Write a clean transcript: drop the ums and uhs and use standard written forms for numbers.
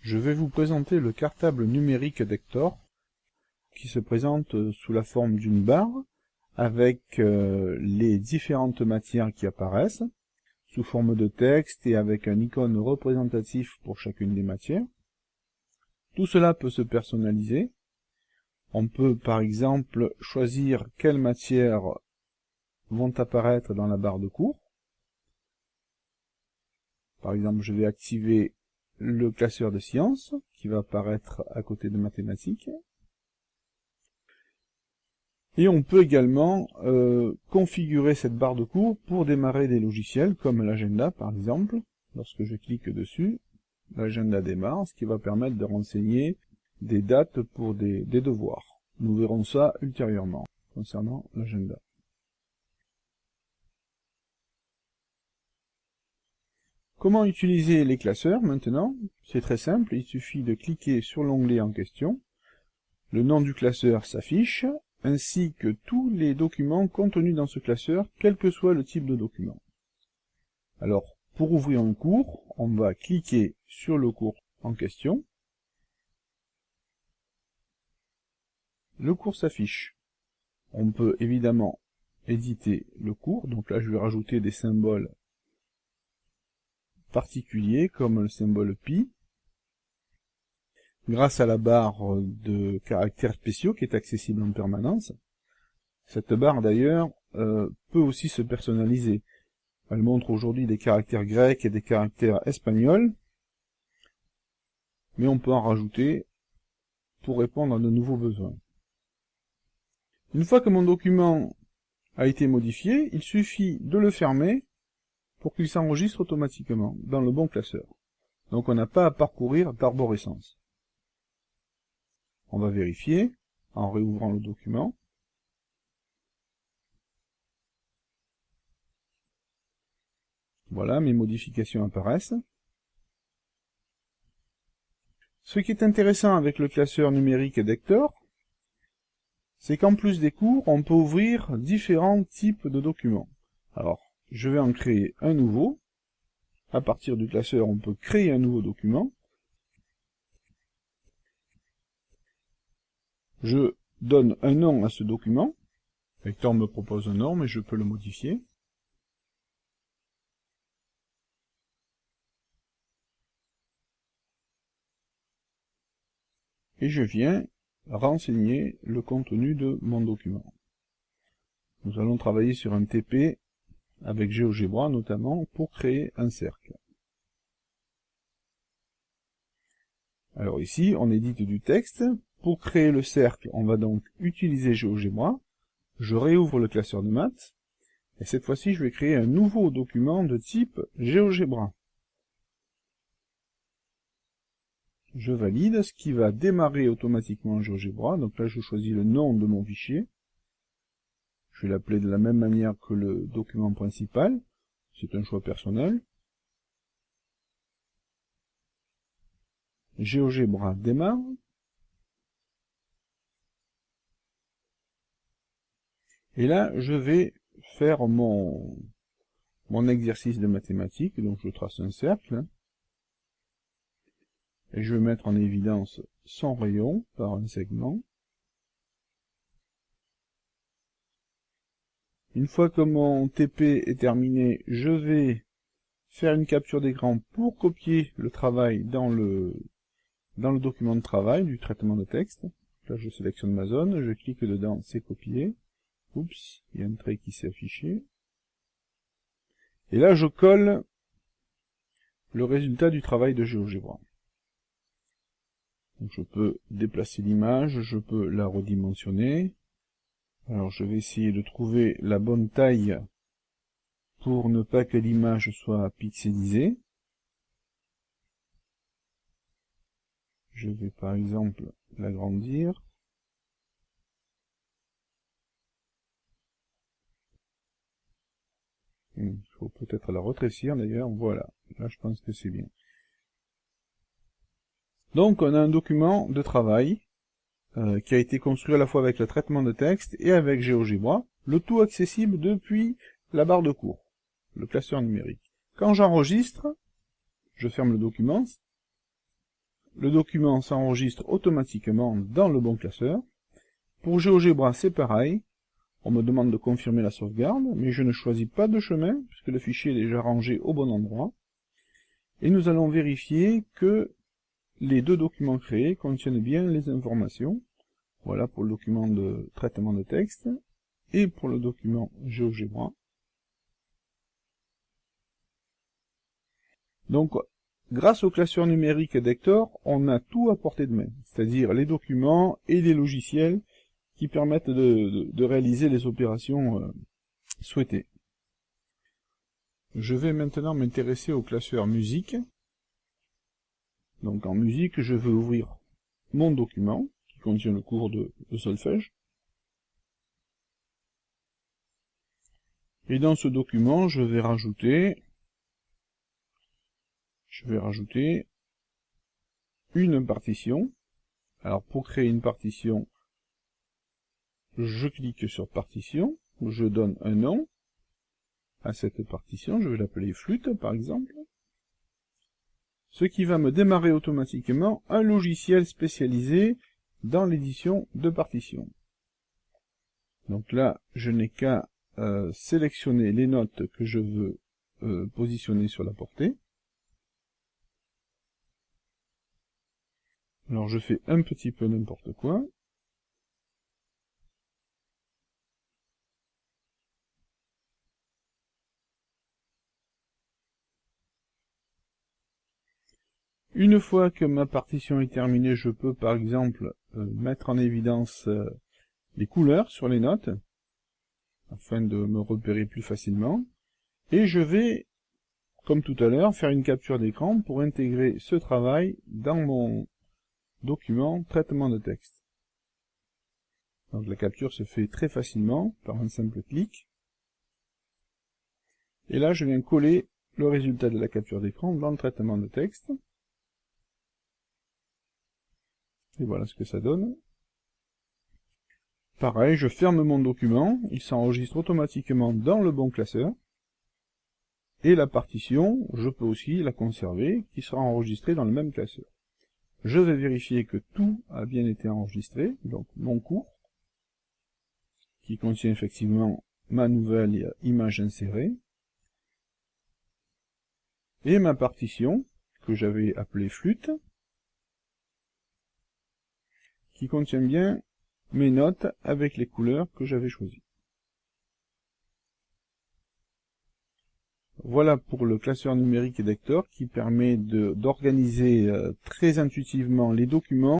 Je vais vous présenter le cartable numérique d'Hector, qui se présente sous la forme d'une barre, avec les différentes matières qui apparaissent, sous forme de texte et avec un icône représentatif pour chacune des matières. Tout cela peut se personnaliser. On peut par exemple choisir quelles matières vont apparaître dans la barre de cours. Par exemple, je vais activer le classeur de sciences, qui va apparaître à côté de mathématiques. Et on peut également configurer cette barre de cours pour démarrer des logiciels, comme l'agenda par exemple. Lorsque je clique dessus, l'agenda démarre, ce qui va permettre de renseigner des dates pour des devoirs. Nous verrons ça ultérieurement, concernant l'agenda. Comment utiliser les classeurs maintenant? C'est très simple, il suffit de cliquer sur l'onglet en question. Le nom du classeur s'affiche, ainsi que tous les documents contenus dans ce classeur, quel que soit le type de document. Alors, pour ouvrir un cours, on va cliquer sur le cours en question. Le cours s'affiche. On peut évidemment éditer le cours, donc là je vais rajouter des symboles particuliers comme le symbole pi, grâce à la barre de caractères spéciaux qui est accessible en permanence. Cette barre d'ailleurs peut aussi se personnaliser. Elle montre aujourd'hui des caractères grecs et des caractères espagnols, mais on peut en rajouter pour répondre à de nouveaux besoins. Une fois que mon document a été modifié, il suffit de le fermer pour qu'il s'enregistre automatiquement dans le bon classeur. Donc on n'a pas à parcourir d'arborescence. On va vérifier en réouvrant le document. Voilà, mes modifications apparaissent. Ce qui est intéressant avec le classeur numérique d'Hector, c'est qu'en plus des cours, on peut ouvrir différents types de documents. Alors, je vais en créer un nouveau. À partir du classeur, on peut créer un nouveau document. Je donne un nom à ce document. Hector me propose un nom, mais je peux le modifier. Et je viens renseigner le contenu de mon document. Nous allons travailler sur un TP avec GeoGebra notamment pour créer un cercle. Alors ici, on édite du texte. Pour créer le cercle, on va donc utiliser GeoGebra. Je réouvre le classeur de maths. Et cette fois-ci, je vais créer un nouveau document de type GeoGebra. Je valide, ce qui va démarrer automatiquement GeoGebra. Donc là, je choisis le nom de mon fichier. Je vais l'appeler de la même manière que le document principal. C'est un choix personnel. GeoGebra démarre. Et là, je vais faire mon exercice de mathématiques. Donc je trace un cercle. Et je vais mettre en évidence son rayon par un segment. Une fois que mon TP est terminé, je vais faire une capture d'écran pour copier le travail dans le document de travail du traitement de texte. Là, je sélectionne ma zone, je clique dedans, c'est copié. Oups, il y a un trait qui s'est affiché. Et là, je colle le résultat du travail de GeoGebra. Donc, je peux déplacer l'image, je peux la redimensionner. Alors, je vais essayer de trouver la bonne taille pour ne pas que l'image soit pixelisée. Je vais par exemple l'agrandir. Il faut peut-être la rétrécir d'ailleurs, voilà. Là, je pense que c'est bien. Donc, on a un document de travail qui a été construit à la fois avec le traitement de texte et avec GeoGebra, le tout accessible depuis la barre de cours, le classeur numérique. Quand j'enregistre, je ferme le document, le document s'enregistre automatiquement dans le bon classeur. Pour GeoGebra, c'est pareil. On me demande de confirmer la sauvegarde, mais je ne choisis pas de chemin, puisque le fichier est déjà rangé au bon endroit. Et nous allons vérifier que les deux documents créés contiennent bien les informations. Voilà pour le document de traitement de texte et pour le document GeoGebra. Donc, grâce au classeur numérique d'Hector, on a tout à portée de main, c'est-à-dire les documents et les logiciels qui permettent de réaliser les opérations souhaitées. Je vais maintenant m'intéresser au classeur musique. Donc en musique, je veux ouvrir mon document qui contient le cours de solfège. Et dans ce document, je vais rajouter une partition. Alors pour créer une partition, je clique sur partition, je donne un nom à cette partition, je vais l'appeler flûte par exemple, ce qui va me démarrer automatiquement un logiciel spécialisé dans l'édition de partitions. Donc là, je n'ai qu'à sélectionner les notes que je veux positionner sur la portée. Alors je fais un petit peu n'importe quoi. Une fois que ma partition est terminée, je peux par exemple mettre en évidence les couleurs sur les notes, afin de me repérer plus facilement. Et je vais, comme tout à l'heure, faire une capture d'écran pour intégrer ce travail dans mon document traitement de texte. Donc la capture se fait très facilement par un simple clic. Et là, je viens coller le résultat de la capture d'écran dans le traitement de texte. Et voilà ce que ça donne. Pareil, je ferme mon document, il s'enregistre automatiquement dans le bon classeur. Et la partition, je peux aussi la conserver, qui sera enregistrée dans le même classeur. Je vais vérifier que tout a bien été enregistré, donc mon cours, qui contient effectivement ma nouvelle image insérée, et ma partition, que j'avais appelée flûte, qui contient bien mes notes avec les couleurs que j'avais choisies. Voilà pour le classeur numérique d'Hector qui permet d'organiser très intuitivement les documents